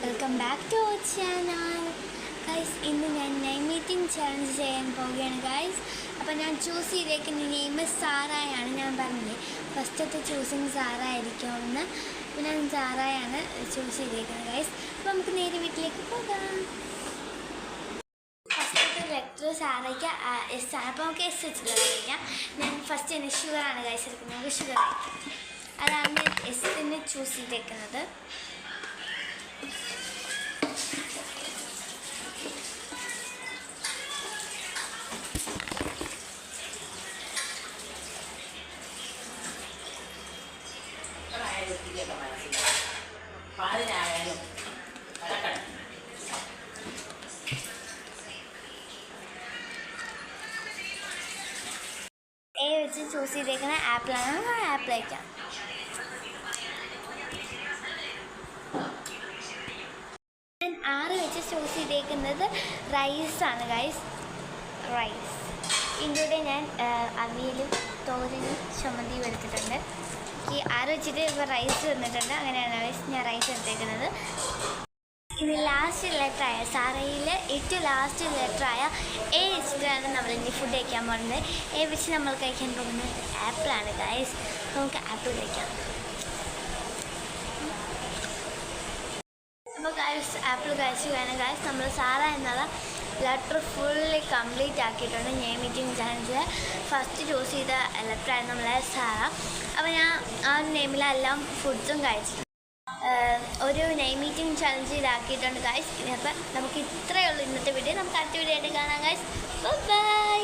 Welcome back to our channel guys. ഇന്ന് ഞാൻ name meeting challenge ചെയ്യാൻ പോവുകയാണ് ഗൈസ്. അപ്പോൾ ഞാൻ ചൂസ് ചെയ്തേക്കുന്ന നെയിം സാറായാണ്. ഞാൻ പറഞ്ഞില്ലേ ഫസ്റ്റത്തെ ചൂസിങ് സാറായിരിക്കുമെന്ന്. അപ്പോൾ ഞാൻ സാറായാണ് ചൂസ് ചെയ്തേക്കുന്നത് ഗൈസ്. അപ്പോൾ നമുക്ക് നേരെ വീട്ടിലേക്ക് പോകാം. ഫസ്റ്റത്തെ ലെറ്റർ സാറയ്ക്ക് എസ് ആണ്. അപ്പോൾ നമുക്ക് എസ് വെച്ചിട്ട് കഴിഞ്ഞാൽ ഞാൻ ഫസ്റ്റ് തന്നെ ഷുഗറാണ് ഗൈസ് എടുക്കുന്നത്. നമുക്ക് ഷുഗർ അതാണ് ഞാൻ എസ് തന്നെ ചൂസ് ചെയ്തേക്കുന്നത്. എ വെച്ച് ചൂസ് ചെയ്തേക്കുന്ന ആപ്പിളാണ്. ആപ്പിൾ വയ്ക്കാം. ഞാൻ 6 വെച്ച് ചൂസ് ചെയ്തേക്കുന്നത് റൈസാണ് ഗൈസ്. റൈസ് ഇതിൻ്റെ കൂടെ ഞാൻ അവിയലും തോരനും ചമ്മന്തിയും എടുത്തിട്ടുണ്ട്. ഈ 6 വെച്ചിട്ട് ഇപ്പോൾ റൈസ് വന്നിട്ടുണ്ട്. അങ്ങനെയാണ് ഗൈസ് ഞാൻ റൈസ് എടുത്തേക്കുന്നത്. ഇനി ലാസ്റ്റ് ലെറ്ററായ സാറയിൽ ഏറ്റവും ലാസ്റ്റ് ലെറ്ററായ എ വെച്ചിട്ടാണ് നമ്മൾ ഇനി ഫുഡ് കഴിക്കാൻ പോകുന്നത്. എ വെച്ച് നമ്മൾ കഴിക്കാൻ പോകുന്നത് ആപ്പിളാണ് ഗൈസ്. നമുക്ക് ആപ്പിൾ കഴിക്കാം. അപ്പോൾ ഗൈസ് ആപ്പിൾ കഴിച്ച് വേണം ഗൈസ്. നമ്മൾ സാറ എന്നുള്ള ലെറ്റർ ഫുള്ളി കംപ്ലീറ്റ് ആക്കിയിട്ടുണ്ട്. നെയിം മീറ്റിംഗ് ചാലഞ്ചിൽ ഫസ്റ്റ് ചൂസ് ചെയ്ത ലെറ്ററായിരുന്നു നമ്മളെ സാറ. അപ്പോൾ ഞാൻ ആ നെയിമിലെല്ലാം ഫുഡ്സും കഴിച്ചിട്ടുണ്ട്. ഒരു നെയിം മീറ്റിംഗ് ചലഞ്ച് ഇതാക്കിയിട്ടുണ്ട് ഗൈസ്. ഇനി അപ്പം നമുക്ക് ഇത്രയേ ഉള്ളൂ ഇന്നത്തെ വീഡിയോ. നമുക്ക് അടുത്ത വീഡിയോ ആയിട്ട് കാണാം ഗൈസ്. ബൈ.